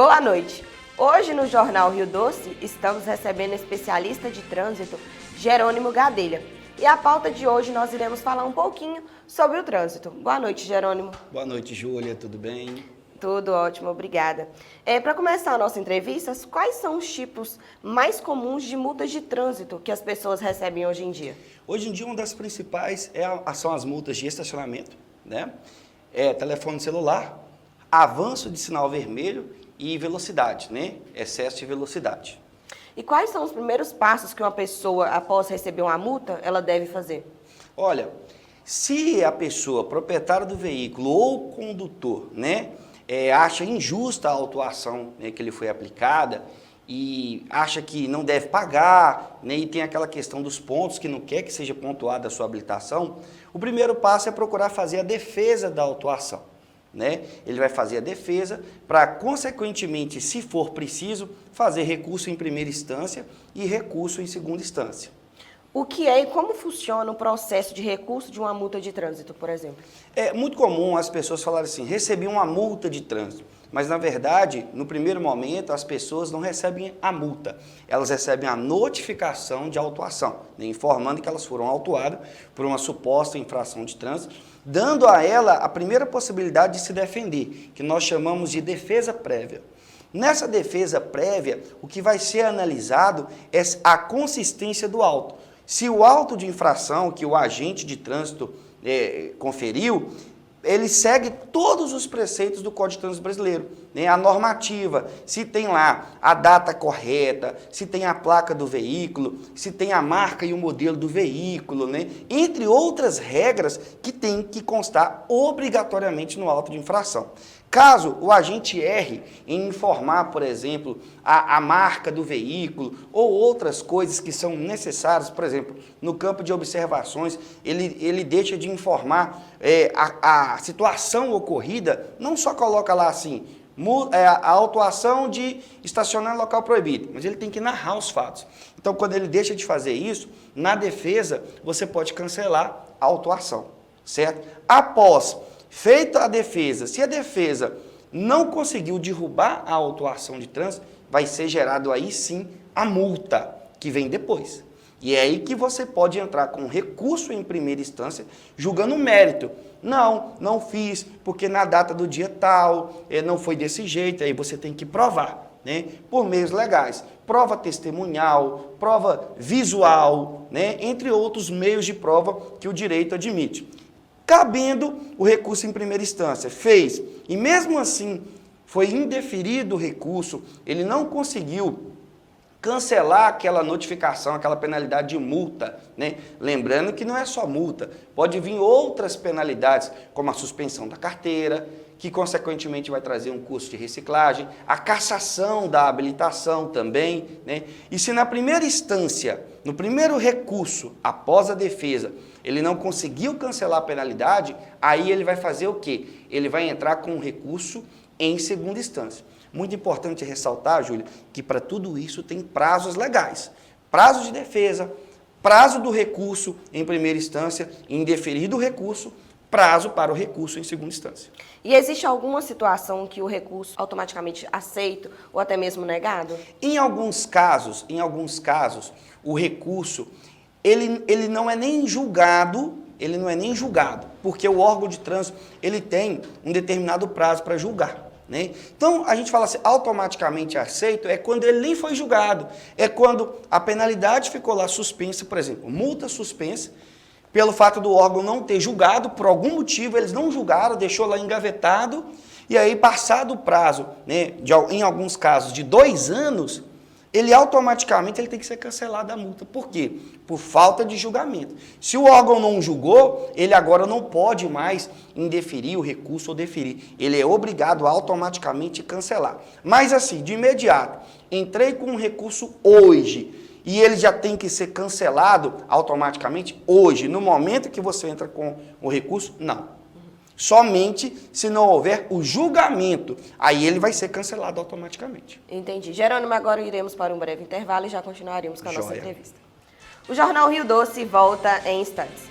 Boa noite. Hoje no Jornal Rio Doce estamos recebendo o especialista de trânsito Jerônimo Gadelha. E a pauta de hoje nós iremos falar um pouquinho sobre o trânsito. Boa noite, Jerônimo. Boa noite, Júlia. Tudo bem? Tudo ótimo, obrigada. Para começar a nossa entrevista, quais são os tipos mais comuns de multas de trânsito que as pessoas recebem hoje em dia? Hoje em dia, uma das principais são as multas de estacionamento, né? Telefone celular, avanço de sinal vermelho e velocidade, né? Excesso de velocidade. E quais são os primeiros passos que uma pessoa, após receber uma multa, ela deve fazer? Olha, se a pessoa, proprietária do veículo ou condutor, né, acha injusta a autuação, né, que lhe foi aplicada e acha que não deve pagar, né, e tem aquela questão dos pontos que não quer que seja pontuada a sua habilitação, o primeiro passo é procurar fazer a defesa da autuação, né? Ele vai fazer a defesa para, consequentemente, se for preciso, fazer recurso em primeira instância e recurso em segunda instância. O que é e como funciona o processo de recurso de uma multa de trânsito, por exemplo? É muito comum as pessoas falarem assim, recebi uma multa de trânsito, mas na verdade, no primeiro momento, as pessoas não recebem a multa, elas recebem a notificação de autuação, né, informando que elas foram autuadas por uma suposta infração de trânsito, dando a ela a primeira possibilidade de se defender, que nós chamamos de defesa prévia. Nessa defesa prévia, o que vai ser analisado é a consistência do auto. Se o auto de infração que o agente de trânsito conferiu, ele segue todos os preceitos do Código de Trânsito Brasileiro, né? A normativa, se tem lá a data correta, se tem a placa do veículo, se tem a marca e o modelo do veículo, né? Entre outras regras que tem que constar obrigatoriamente no auto de infração. Caso o agente erre em informar, por exemplo, a marca do veículo ou outras coisas que são necessárias, por exemplo, no campo de observações, ele deixa de informar a situação ocorrida, não só coloca lá assim, a autuação de estacionar em local proibido, mas ele tem que narrar os fatos. Então, quando ele deixa de fazer isso, na defesa, você pode cancelar a autuação, certo? Após feita a defesa, se a defesa não conseguiu derrubar a autuação de trânsito, vai ser gerado aí sim a multa, que vem depois. E é aí que você pode entrar com recurso em primeira instância, julgando o mérito. Não fiz, porque na data do dia tal, não foi desse jeito, aí você tem que provar, né? Por meios legais. Prova testemunhal, prova visual, né? Entre outros meios de prova que o direito admite. Cabendo o recurso em primeira instância, fez, e mesmo assim foi indeferido o recurso, ele não conseguiu cancelar aquela notificação, aquela penalidade de multa, né? Lembrando que não é só multa, pode vir outras penalidades, como a suspensão da carteira, que consequentemente vai trazer um custo de reciclagem, a cassação da habilitação também, né? E se na primeira instância, no primeiro recurso, após a defesa, ele não conseguiu cancelar a penalidade, aí ele vai fazer o quê? Ele vai entrar com um recurso em segunda instância. Muito importante ressaltar, Júlia, que para tudo isso tem prazos legais. Prazo de defesa, prazo do recurso em primeira instância, indeferido o recurso, prazo para o recurso em segunda instância. E existe alguma situação que o recurso automaticamente aceito ou até mesmo negado? Em alguns casos, o recurso ele não é nem julgado, porque o órgão de trânsito ele tem um determinado prazo para julgar, né? Então, a gente fala assim, automaticamente aceito é quando ele nem foi julgado, é quando a penalidade ficou lá suspensa, por exemplo, multa suspensa, pelo fato do órgão não ter julgado, por algum motivo eles não julgaram, deixou lá engavetado, e aí passado o prazo, né, em alguns casos de 2 anos, ele automaticamente tem que ser cancelado a multa. Por quê? Por falta de julgamento. Se o órgão não julgou, ele agora não pode mais indeferir o recurso ou deferir. Ele é obrigado a automaticamente cancelar. Mas assim, de imediato, entrei com um recurso hoje, e ele já tem que ser cancelado automaticamente hoje, no momento que você entra com o recurso? Não. Somente se não houver o julgamento, aí ele vai ser cancelado automaticamente. Entendi. Jerônimo, agora iremos para um breve intervalo e já continuaremos com a nossa entrevista. O Jornal Rio Doce volta em instantes.